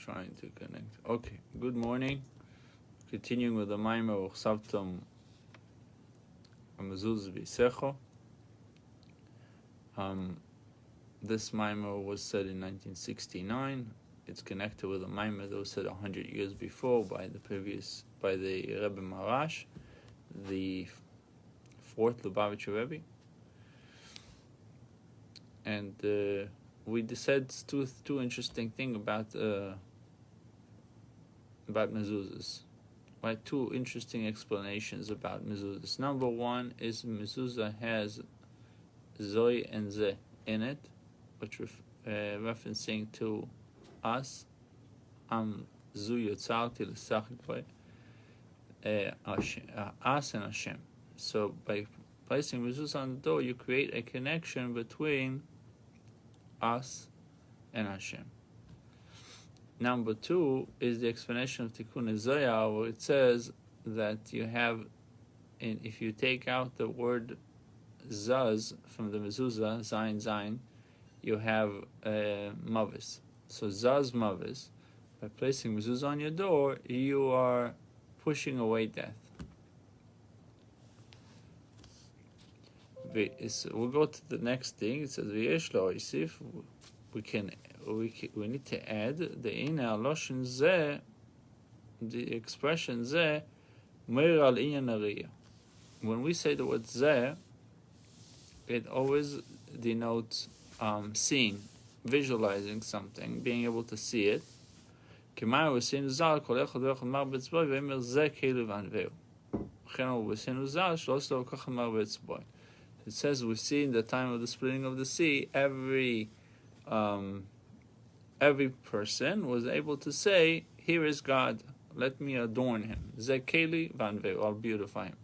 trying to connect. Okay, good morning. Continuing with the Maimer Uchtavtam Al Mezuzos B'Yisecho. This Maimer was said in 1969. It's connected with a Maimer that was said 100 years before by the Rabbi Menashe, the fourth Lubavitcher Rebbe. And we said two interesting things about mezuzos. Right, two interesting explanations about mezuzos. Number one is mezuzah has zoi and ze in it, which referencing to us. Zu yotzarti l'sachik us and Hashem. So by placing mezuzah on the door, you create a connection between us and Hashem. Number two is the explanation of Tikkun Zohar, where it says that you have, if you take out the word zaz from the mezuzah, zayin, you have mavis. So zaz mavis, by placing mezuzah on your door, you are pushing away death. We'll go to the next thing. It says v'yesh lo yisif. We need to add the ina loshen ze, the expression ze, meir al inyan ariya. When we say the word ze, it always denotes seeing, visualizing something, being able to see it. K'may v'sinu zal kol echad v'echad mar b'tzboy v'emer ze keilu v'anveu. V'chenu v'sinu zal shlos lo kach mar b'tzboy. It says we see in the time of the splitting of the sea, every person was able to say, "Here is God. Let me adorn Him. Zekeli vanveu. I'll beautify Him."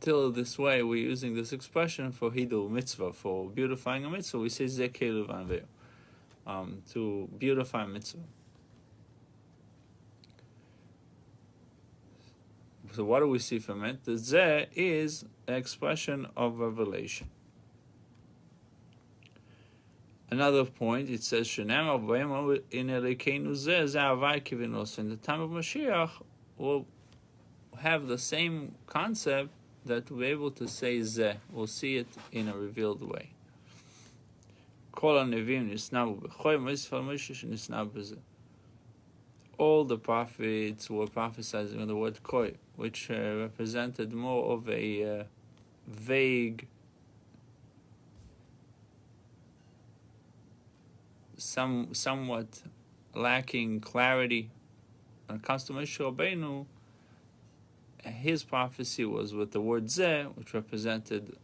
Till this way, we're using this expression for hidul mitzvah, for beautifying a mitzvah. We say Zekeli vanveu, to beautify a mitzvah. So what do we see from it? The Zeh is an expression of revelation. Another point, it says, in the time of Mashiach, we'll have the same concept that we're able to say Zeh. We'll see it in a revealed way. All the prophets were prophesying on the word koi, which represented more of a vague, somewhat lacking clarity. When it comes to Moshe Rabbeinu, his prophecy was with the word zeh, which represented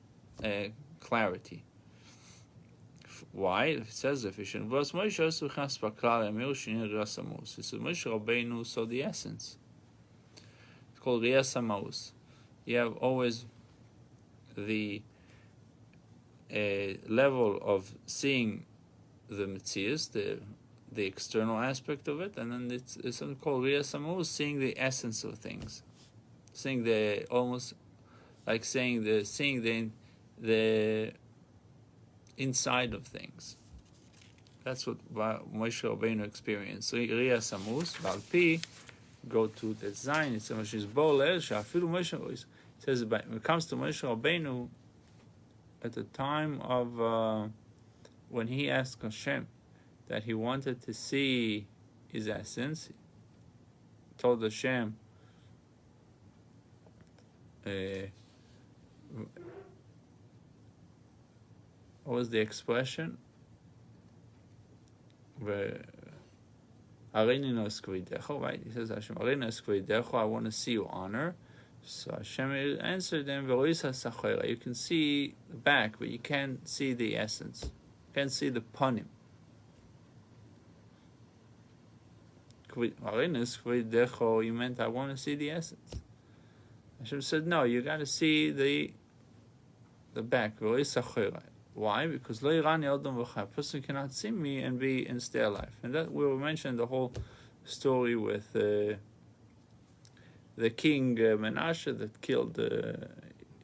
clarity. Why? It says if Moshe Rabbeinu saw the essence. It's called Riyas HaMaus. You have always the level of seeing the Metzius, the external aspect of it, and then it's something called Riyas HaMaus, seeing the essence of things, seeing the almost like seeing the inside of things. That's what Moshe Rabbeinu experienced. So Riyas HaMaus, Valpi, go to the Zayin. It says when it comes to Moshe Rabbeinu, at the time of when he asked Hashem that he wanted to see his essence, he told Hashem, what was the expression? Right? He says, Hashem, I want to see your honor. So Hashem answered him, you can see the back, but you can't see the essence. You can't see the panim. You meant I want to see the essence. Hashem said, no, you got to see the back. Why? Because a person cannot see me and stay alive. And that we will mention the whole story with the king Menashe that killed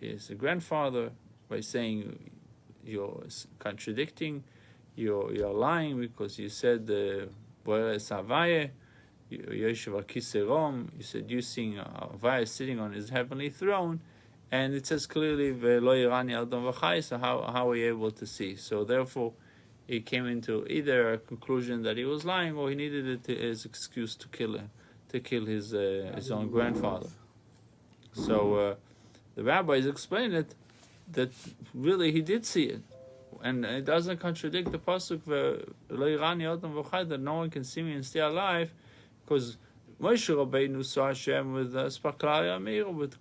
his grandfather by saying you're contradicting you're lying because you said Boere Savaye, Yeshiva Kiserom, you said you seeing Avaya sitting on his heavenly throne, and it says clearly Velo Irani Adam V'chai, so how are you able to see? So therefore he came into either a conclusion that he was lying, or he needed it as excuse to kill his own grandfather. So the rabbis explain it that really he did see it, and it doesn't contradict the pasuk that no one can see me and stay alive, because Moshe Rabbeinu saw Hashem with Spaklaya Amir, with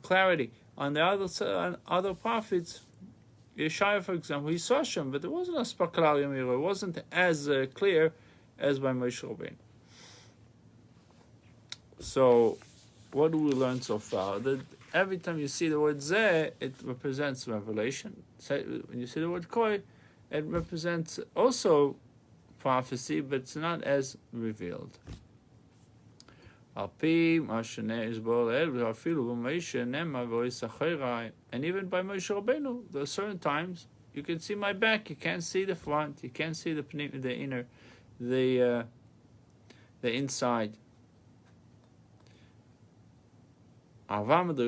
clarity. On the other prophets, Yeshaya, for example, he saw Hashem, but it wasn't a Spaklaya Amir. It wasn't as clear as by Moshe Rabbeinu. So, what do we learn so far? That every time you see the word Zeh, it represents revelation. When you see the word Koi, it represents also prophecy, but it's not as revealed. And even by Moshe Rabbeinu, there are certain times you can see my back, you can't see the front, you can't see the inner, the inside. Remove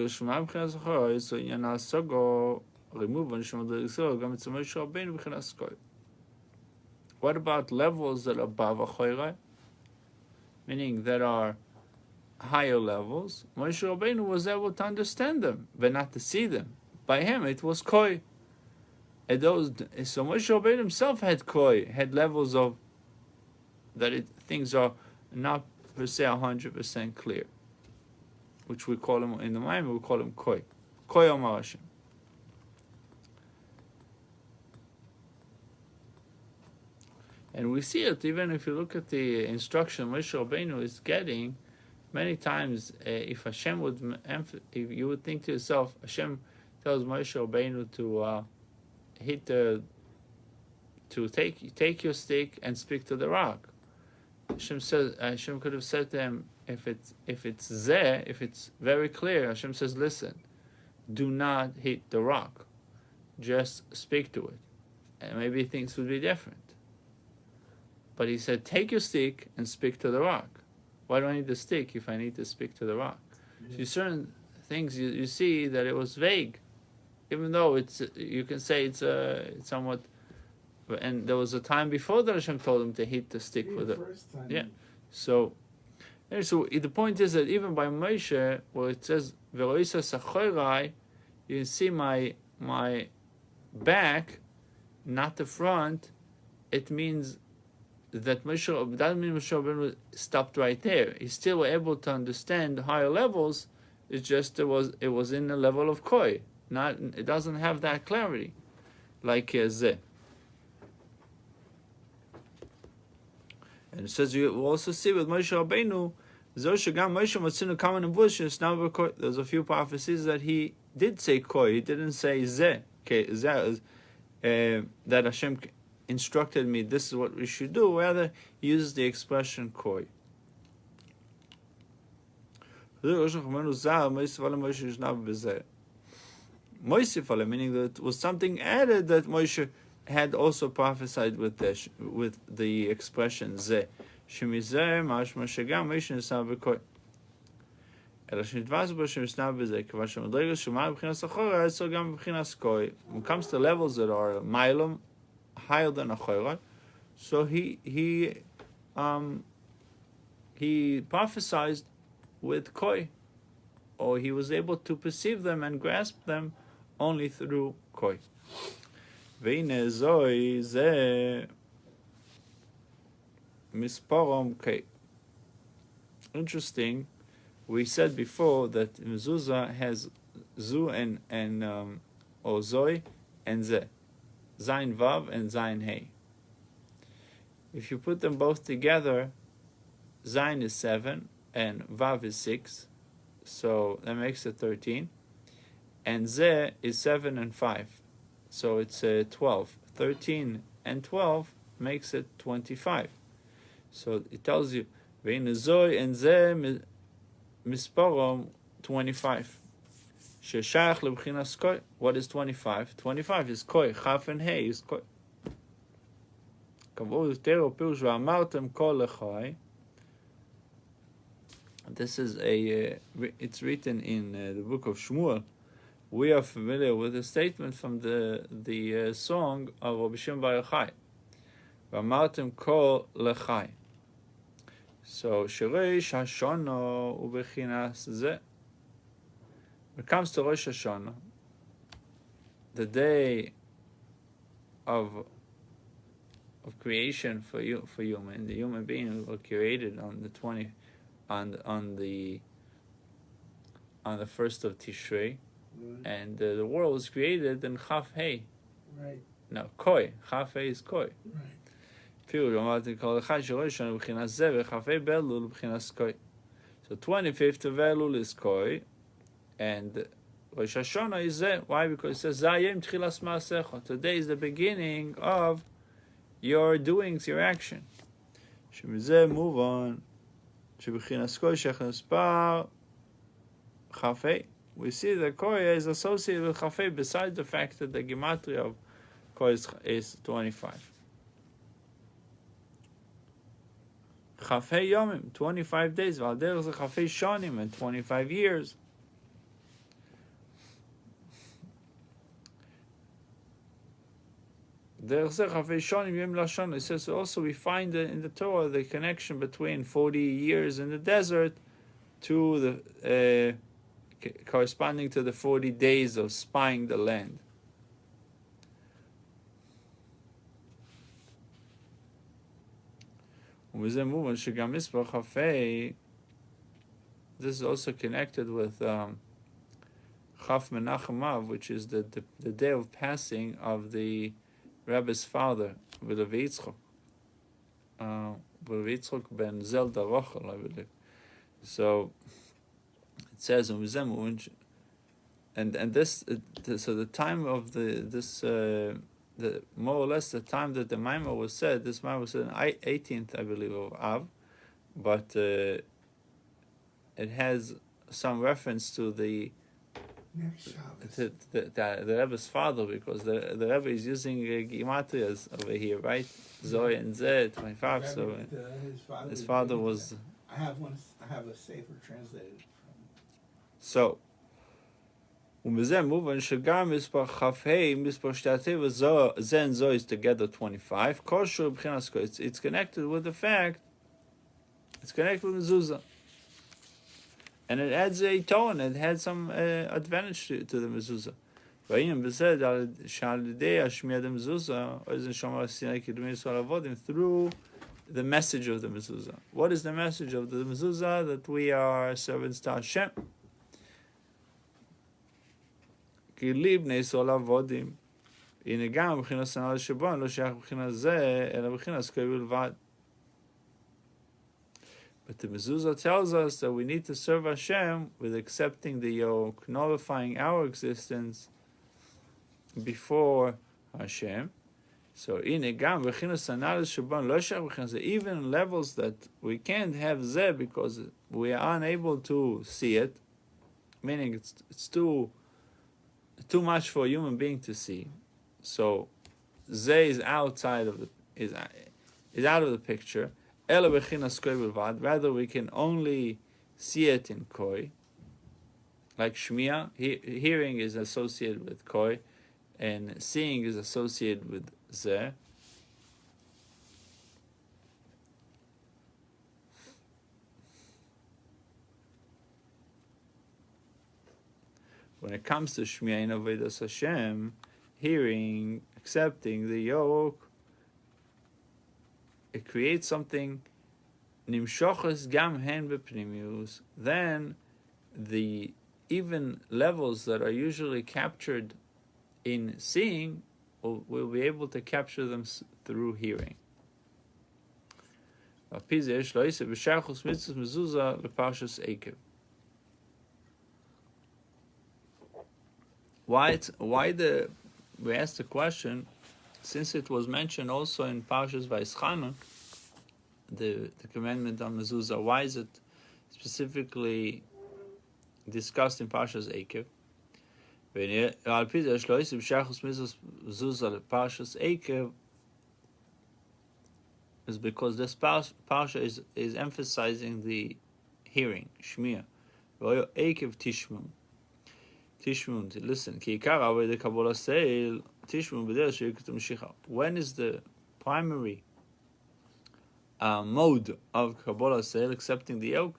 what about levels that are above Achoyra, meaning that are higher levels? Moshe Rabbeinu was able to understand them, but not to see them. By him, it was Koi. So Moshe Rabbeinu himself had Koi, had levels of things are not per se 100% clear, which we call him in the mind, we call him Koi. Koi Omar Hashem. And we see it even if you look at the instruction Moshe Rabbeinu is getting. Many times, if Hashem would, if you would think to yourself, Hashem tells Moshe Rabbeinu to take your stick and speak to the rock. Hashem could have said to him, if it's there, if it's very clear, Hashem says, listen, do not hit the rock, just speak to it, and maybe things would be different. But he said, take your stick and speak to the rock. Why do I need the stick if I need to speak to the rock? Yeah. So certain things you see that it was vague, even though you can say it's somewhat. And there was a time before that Hashem told him to hit the stick with it. Yeah. So the point is that even by Moshe, where it says Veroisa Sachorai, you see my back, not the front. It means that Moshe Rabbeinu stopped right there. He still was able to understand higher levels. It's just it was in the level of Koi. It doesn't have that clarity like Zeh. And it says you also see with Moshe Rabbeinu, there's a few prophecies that he did say Koi. He didn't say Zeh. Okay, Zeh that Hashem instructed me, this is what we should do. Rather, he uses the expression Koi. Meaning that it was something added that Moshe had also prophesied with the expression Zeh. Shemizeh mashma shegam Moshe nisna b'Koi. When it comes to levels that are Mailam, higher than a Chayra, so he prophesied with Koi, or he was able to perceive them and grasp them only through Koi. Veine zoi ze misporom kei. Interesting. We said before that mezuzah has zu and or zoi and ze, zayin vav and zayin hey. If you put them both together, zayin is 7 and vav is 6, so that makes it 13, and ze is 7 and 5, so it's 12. 13 and 12 makes it 25. So it tells you vein zoi and ze Misporom 25. Sheshach lebchinas koi. What is 25? 25 is koi. Chaf and hey is koi. This is it's written in the book of Shmuel. We are familiar with a statement from the song of Rabbi Shimon Bar Yochai. V'amartem kol lechai. So Shirish Hashono ubechinas zeh. When it comes to Rosh Hashanah, the day of creation for human, the human being were created on the 1st of Tishrei, and the world was created in Chaf Hei. Right. No, Koi. Chaf Hei is Koi. Right. So 25th of Elul is Koi, and Rosh Hashanah is Zeh. Why? Because it says Zayim Tchilas Ma'asecha. Today is the beginning of your doings, your action. Shemizeh, move on. Shebechinas Koi Shechinas Par Chafei. We see that Koi is associated with Chafei, besides the fact that the gematria of Koi is 25. Chafei Yomim, 25 days. Valder is a Chafei Shonim, and 25 years. It says also we find in the Torah the connection between 40 years in the desert to the corresponding to the 40 days of spying the land. This is also connected with Chaf Menachem Av, which is the day of passing of the Rebbe's father, Rabbi Yitzchok ben Zelda Rochel, I believe. So it says, and this, so the time of the more or less the time that the Maimah was said, this Maimah was said on 18th, I believe, of Av, but it has some reference to the Rebbe's father, because the Rebbe is using gematrias over here, right? Zoe and Zeh, 25. So his father was. I have a safer translated. So. ומזה מובן שגם מספר כ"ה, מספר שתי זה and Zoe is together 25. Kosher b'chinas kol. It's connected with the fact. It's connected with mezuzah. And it adds a tone, it had some advantage to the mezuzah. Through the message of the mezuzah. What is the message of the mezuzah? That we are servants to Hashem. But the mezuzah tells us that we need to serve Hashem with accepting the yoke, nullifying our existence before Hashem. So even in levels that we can't have zeh because we are unable to see it, meaning it's too much for a human being to see. So zeh is outside of is out of the picture. Rather, we can only see it in Koi. Like Shmiya, hearing is associated with Koi, and seeing is associated with Zeh. When it comes to Shmiya in Avodas Hashem, hearing, accepting the yoke, it creates something nimshoches gam hen bepnimius. Then the even levels that are usually captured in seeing, we'll be able to capture them through hearing. Why we asked the question, since it was mentioned also in Parshas Vayischanan, the commandment on mezuzah, why is it specifically discussed in Parshas Eikev? is because this parsha is emphasizing the hearing, shmiya. Ekev tishmun. Tishmun, to listen. Ki ikar avodah kabbalah seil, tishmun b'derech she'ikutum Mashiach. When is the primary mode of kabbalah seil, accepting the yoke,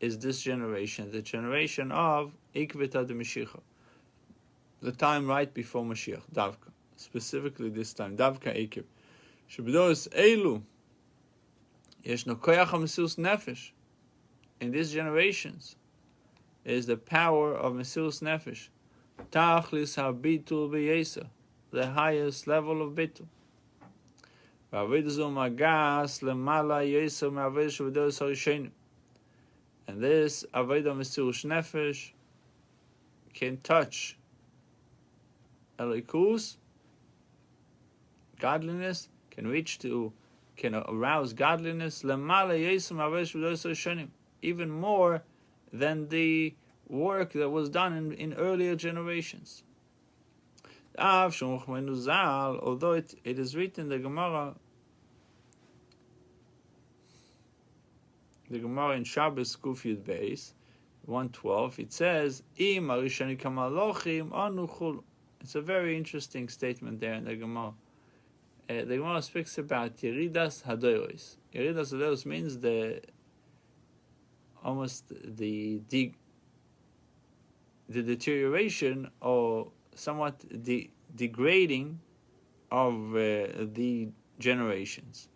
is this generation, the generation of ikveta de Mashiach, the time right before Mashiach, davka. Specifically this time, davka ekev. Sheb'doros eilu, yeshno koyach ha-mesiras nefesh. In these generations, is the power of Mesiras Nefesh. Tachlis ha-bitul b'yesa, the highest level of bitul. V'avodah zo magas lemala yesa me'avodah sheb'doros harishonim. And this avodah Mesiras Nefesh can touch elikus, godliness, can arouse godliness, lemala yesa me'avodah sheb'doros harishonim, even more than the work that was done in earlier generations. Although it is written in the Gemara in Shabbos Kuf Yud Beis 112, it says, it's a very interesting statement there in the Gemara. The Gemara speaks about Yeridas Hadoros. Yeridas Hadoros means almost the deterioration or somewhat degrading of the generations.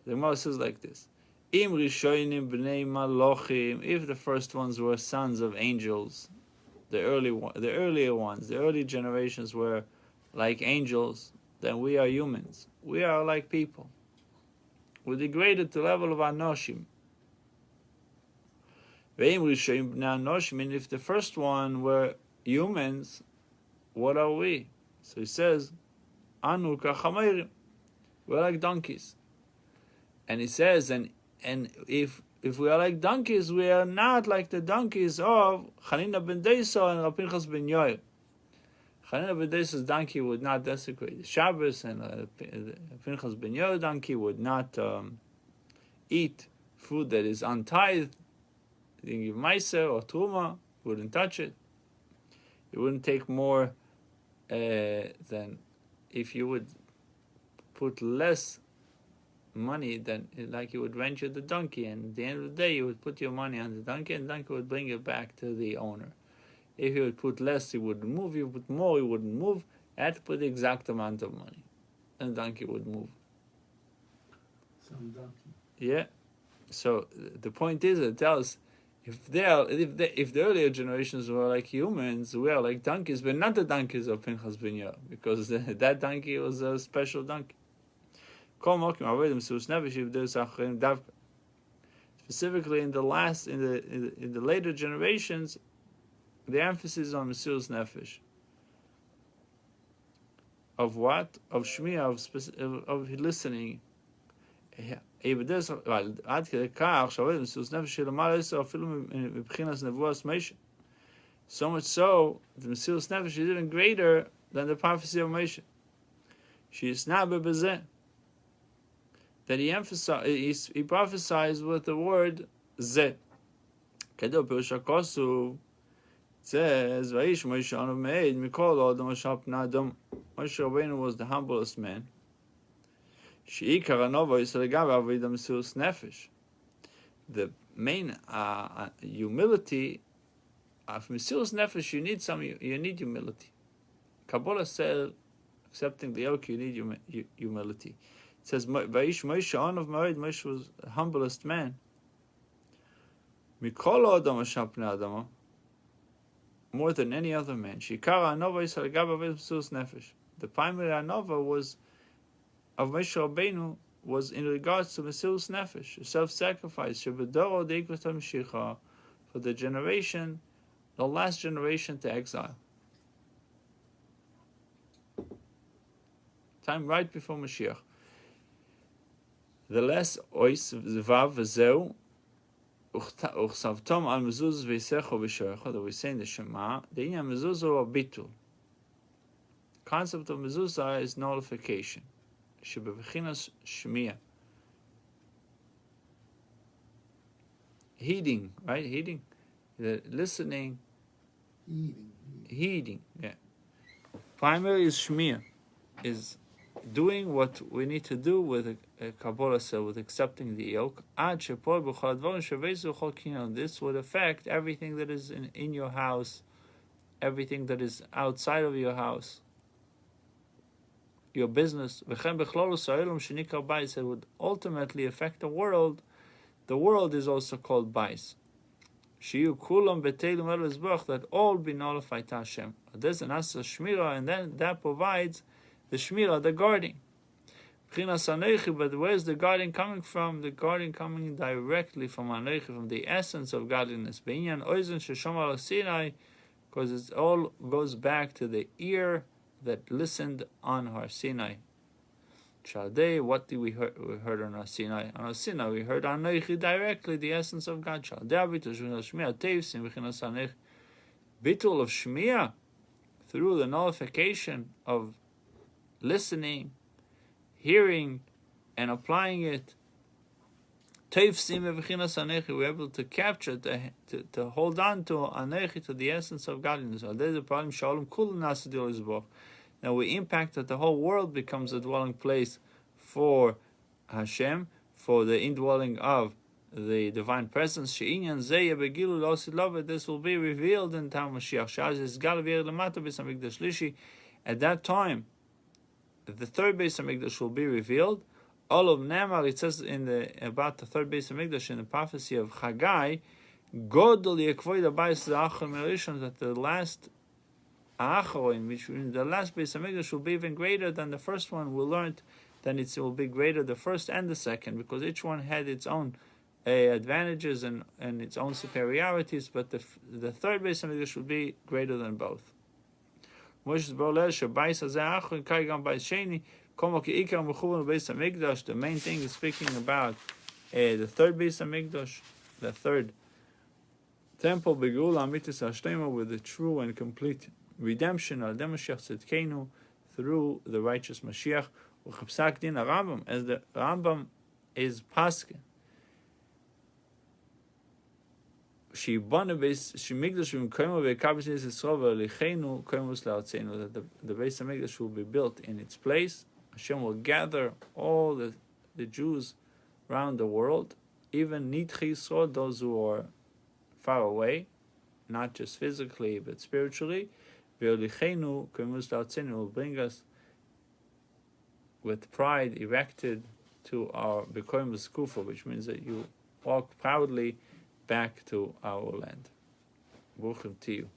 The Gemara says like this: Im rishonim b'nei malochim, if the first ones were sons of angels, the early generations were like angels, then we are humans. We are like people. We degraded to the level of anoshim. And if the first one were humans, what are we? So he says, Anu kachamayrim, we're like donkeys. And he says, and if we are like donkeys, we are not like the donkeys of Chanina ben Deisa and Rabbi Pinchas ben Yoel. Chanina ben Deisa's donkey would not desecrate the Shabbos, and Pinchas ben Yoel donkey would not eat food that is untithed. You didn't give Meiser or Truma, wouldn't touch it. It wouldn't take more than if you would put less money than like you would rent you the donkey, and at the end of the day you would put your money on the donkey, and the donkey would bring it back to the owner. If you would put less, he wouldn't move. If you put more, he wouldn't move. You had to put the exact amount of money, and the donkey would move. Some donkey. Yeah. So the point is, it tells if the earlier generations were like humans, we are like donkeys, but not the donkeys of Pinchas ben Yair, because that donkey was a special donkey. Specifically in the later generations, the emphasis on Mesiras Nefesh. Of what? Of Shmiya, of listening. So much so, the Mesiras Nefesh is even greater than the prophecy of Moshe. She is not bebezeh. That he prophesies with the word zeh. Kedo Pirush HaKosuv says, "Vayish Moshe Anu Meid Mikol Adam Ashap Nadam." Moshe Rabbeinu was the humblest man. Sheikar Anova Yisrael Avodah Mesiras Nefesh. The main humility of Mesiras Nefesh, you need humility. Kabbalah says, accepting the yoke, you need humility. It says, Vayish Moshe Anav Meid, Moshe was the humblest man. Mikol Adam Ashap Nadam, more than any other man. Sheikar Anova Yisrael Avodah Mesiras Nefesh. The primary Anova was of Moshe Rabbeinu was in regards to Mesiras Nefesh, self-sacrifice, Shebedoro Deikvatam Shicha, for the generation, the last generation to exile. Time right before Mashiach. The less ois vav v'zeu Uchtavtam Al Mezuzos v'yisecho v'shorecho, that we say in the Shema, the inyan mezuzah or bitul. Concept of mezuzah is nullification. Shebebechinas shmiya. heeding, right? Heeding, the listening, heeding. Yeah. Primary is shmir, is doing what we need to do with a Kabbalah, so with accepting the yoke. This would affect everything that is in your house, everything that is outside of your house, your business. It would ultimately affect the world. The world is also called Bais. That all be nullified to Hashem. There's an Asa Shmira, and then that provides the Shmira, the guarding. But where's the guarding coming from? The guarding coming directly from Anochi, from the essence of godliness. Because it all goes back to the ear that listened on Har Sinai. Chaldei, what did we heard? We heard on Har Sinai. On Har Sinai, we heard Anochi directly, the essence of God. Bitul of Shmiya, through the nullification of listening, hearing, and applying it. We're able to capture, to hold on to Anochi, to the essence of godliness. There's a problem. Now we impact that the whole world becomes a dwelling place for Hashem, for the indwelling of the divine presence. This will be revealed in time Mashiach. At that time, the third Beis Hamikdash will be revealed. All of Nemar, it says about the third Beis Hamikdash in the prophecy of Haggai, that the last Acharon, which the last Beis Hamikdash will be even greater than the first one. We learned that it will be greater, the first and the second, because each one had its own advantages and its own superiorities, but the third Beis Hamikdash will be greater than both. The main thing is speaking about the third Beis Hamikdash, the third temple, with the true and complete redemption through the righteous Mashiach. As the Rambam is paskin, that the Beis Hamikdash will be built in its place. Hashem will gather all the Jews around the world, even Nidchi Yisrael, those who are far away, not just physically but spiritually. Will bring us with pride erected to our Bekoim Skufa, which means that you walk proudly back to our land. Baruch to you.